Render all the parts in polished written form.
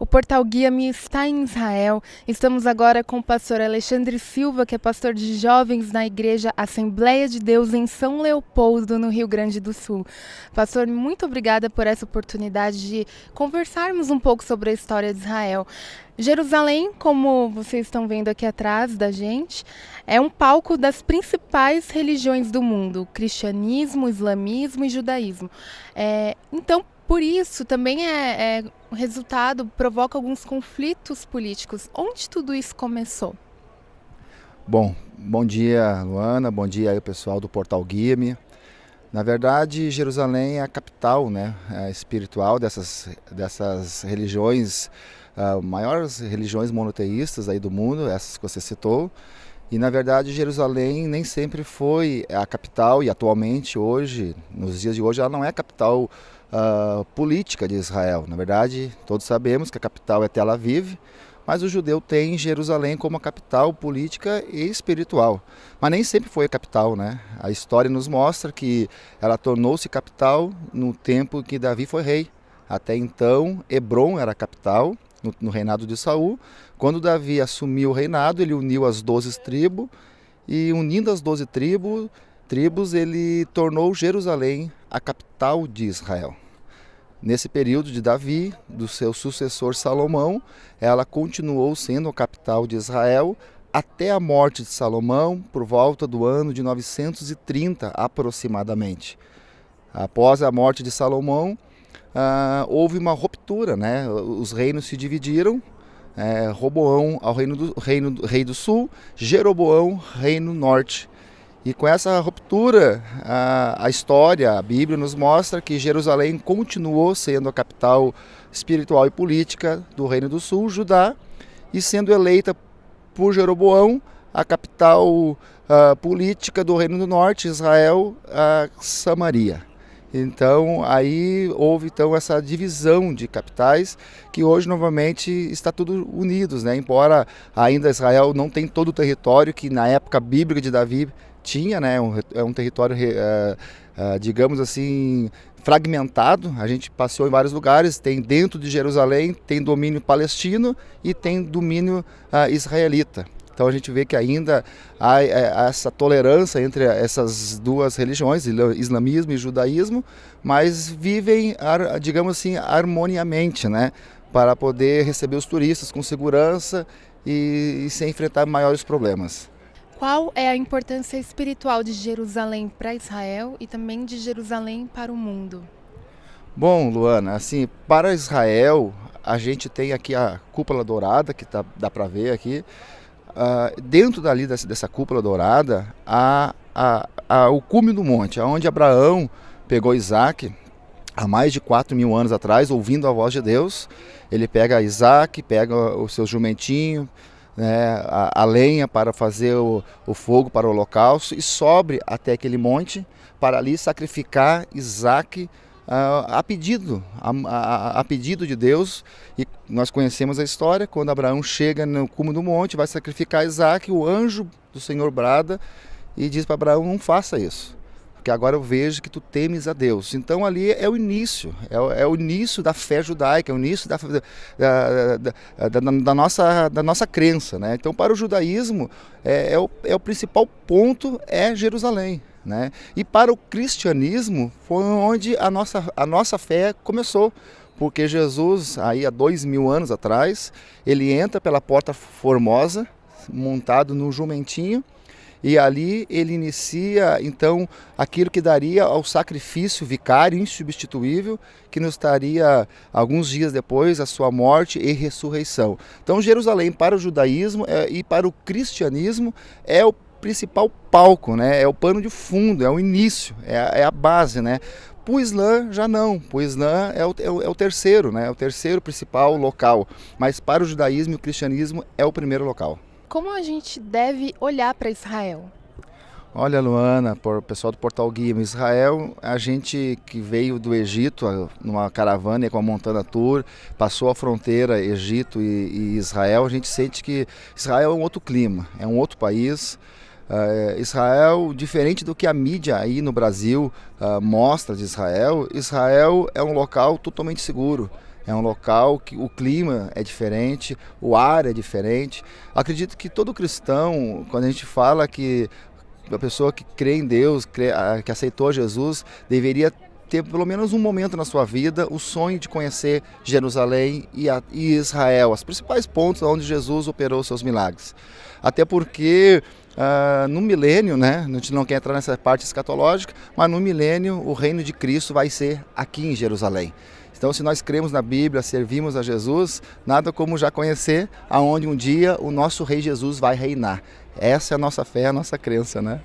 O Portal Guia-me está em Israel. Estamos agora com o pastor Alexandre Silva, que é pastor de jovens na Igreja Assembleia de Deus em São Leopoldo, no Rio Grande do Sul. Pastor, muito obrigada por essa oportunidade de conversarmos um pouco sobre a história de Israel. Jerusalém, como vocês estão vendo aqui atrás da gente, é um palco das principais religiões do mundo: cristianismo, islamismo e judaísmo. Então, por isso, também o resultado provoca alguns conflitos políticos. Onde tudo isso começou? Bom dia, Luana, bom dia aí o pessoal do Portal Guia-me. Na verdade, Jerusalém é a capital, né, espiritual dessas religiões, maiores religiões monoteístas aí do mundo, essas que você citou. E na verdade, Jerusalém nem sempre foi a capital, e atualmente, hoje, nos dias de hoje, ela não é a capital política de Israel. Na verdade, todos sabemos que a capital é Tel Aviv, mas o judeu tem Jerusalém como a capital política e espiritual. Mas nem sempre foi a capital, né? A história nos mostra que ela tornou-se capital no tempo que Davi foi rei. Até então, Hebrom era a capital no reinado de Saul. Quando Davi assumiu o reinado, ele uniu as 12 tribos e, unindo as 12 tribos, ele tornou Jerusalém a capital de Israel. Nesse período de Davi, do seu sucessor Salomão, ela continuou sendo a capital de Israel até a morte de Salomão, por volta do ano de 930 aproximadamente. Após a morte de Salomão, houve uma ruptura, né? Os reinos se dividiram. Roboão ao rei do sul, Jeroboão, reino norte. E com essa ruptura, a história, a Bíblia nos mostra que Jerusalém continuou sendo a capital espiritual e política do Reino do Sul, Judá, e sendo eleita por Jeroboão a capital política do Reino do Norte, Israel, Samaria. Então aí houve essa divisão de capitais que hoje novamente está tudo unidos, né? Embora ainda Israel não tenha todo o território que na época bíblica de Davi tinha, né? É um território, digamos assim, fragmentado. A gente passeou em vários lugares. Tem dentro de Jerusalém, tem domínio palestino e tem domínio israelita. Então a gente vê que ainda há essa tolerância entre essas duas religiões, islamismo e judaísmo, mas vivem, digamos assim, harmoniamente, né? Para poder receber os turistas com segurança e sem enfrentar maiores problemas. Qual é a importância espiritual de Jerusalém para Israel e também de Jerusalém para o mundo? Bom, Luana, assim, para Israel, a gente tem aqui a cúpula dourada, que dá para ver aqui. Dentro dali dessa cúpula dourada, há o cume do monte, onde Abraão pegou Isaac, há mais de 4.000 anos atrás, ouvindo a voz de Deus. Ele pega Isaac, pega o seu jumentinho, né, a lenha para fazer o fogo para o holocausto, e sobe até aquele monte para ali sacrificar Isaac a pedido de Deus. E nós conhecemos a história: quando Abraão chega no cume do monte, vai sacrificar Isaac, o anjo do Senhor brada e diz para Abraão: não faça isso, porque agora eu vejo que tu temes a Deus. Então ali é o início, é o início da fé judaica, é o início da nossa crença, né? Então para o judaísmo o principal ponto é Jerusalém, né? E para o cristianismo foi onde a nossa fé começou, porque Jesus, aí há 2.000 anos atrás, ele entra pela porta formosa, montado no jumentinho, e ali ele inicia então aquilo que daria ao sacrifício vicário insubstituível, que nos daria alguns dias depois a sua morte e ressurreição. Então Jerusalém para o judaísmo e para o cristianismo é o principal palco, né? É o pano de fundo, é o início, é a base, né? Para o Islã já não, para o Islã é o terceiro, né? É o terceiro principal local, mas para o judaísmo e o cristianismo é o primeiro local. Como a gente deve olhar para Israel? Olha, Luana, o pessoal do Portal Guia, Israel, a gente que veio do Egito numa caravana com a Montana Tour, passou a fronteira Egito e Israel, a gente sente que Israel é um outro clima, é um outro país. Israel, diferente do que a mídia aí no Brasil mostra de Israel, Israel é um local totalmente seguro. É um local que o clima é diferente, o ar é diferente. Acredito que todo cristão, quando a gente fala que a pessoa que crê em Deus, que aceitou Jesus, deveria ter pelo menos um momento na sua vida o sonho de conhecer Jerusalém e Israel, os principais pontos onde Jesus operou seus milagres. Até porque no milênio, né, a gente não quer entrar nessa parte escatológica, mas no milênio o reino de Cristo vai ser aqui em Jerusalém. Então, se nós cremos na Bíblia, servimos a Jesus, nada como já conhecer aonde um dia o nosso Rei Jesus vai reinar. Essa é a nossa fé, a nossa crença, né?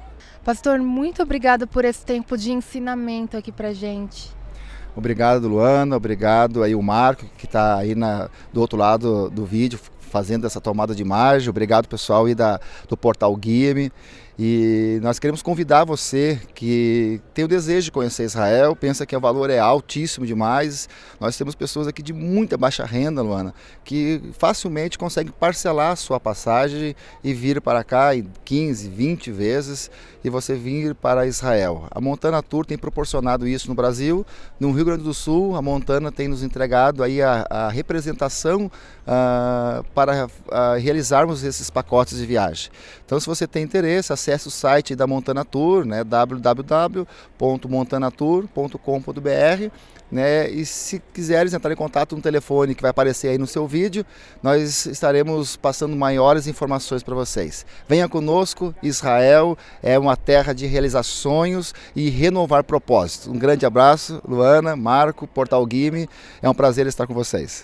Pastor, muito obrigado por esse tempo de ensinamento aqui pra gente. Obrigado, Luana, obrigado aí o Marco, que está aí do outro lado do vídeo, fazendo essa tomada de imagem. Obrigado, pessoal aí do Portal Guia-me. E nós queremos convidar você que tem o desejo de conhecer Israel, pensa que o valor é altíssimo demais. Nós temos pessoas aqui de muita baixa renda, Luana, que facilmente conseguem parcelar a sua passagem e vir para cá em 15, 20 vezes e você vir para Israel. A Montana Tour tem proporcionado isso no Brasil. No Rio Grande do Sul, a Montana tem nos entregado aí a representação para realizarmos esses pacotes de viagem. Então, se você tem interesse, acesse o site da Montana Tour, né, www.montanatour.com.br, né, e se quiseres entrar em contato no telefone que vai aparecer aí no seu vídeo, nós estaremos passando maiores informações para vocês. Venha conosco, Israel é uma terra de realizar sonhos e renovar propósitos. Um grande abraço, Luana, Marco, Portal Guia-me, é um prazer estar com vocês.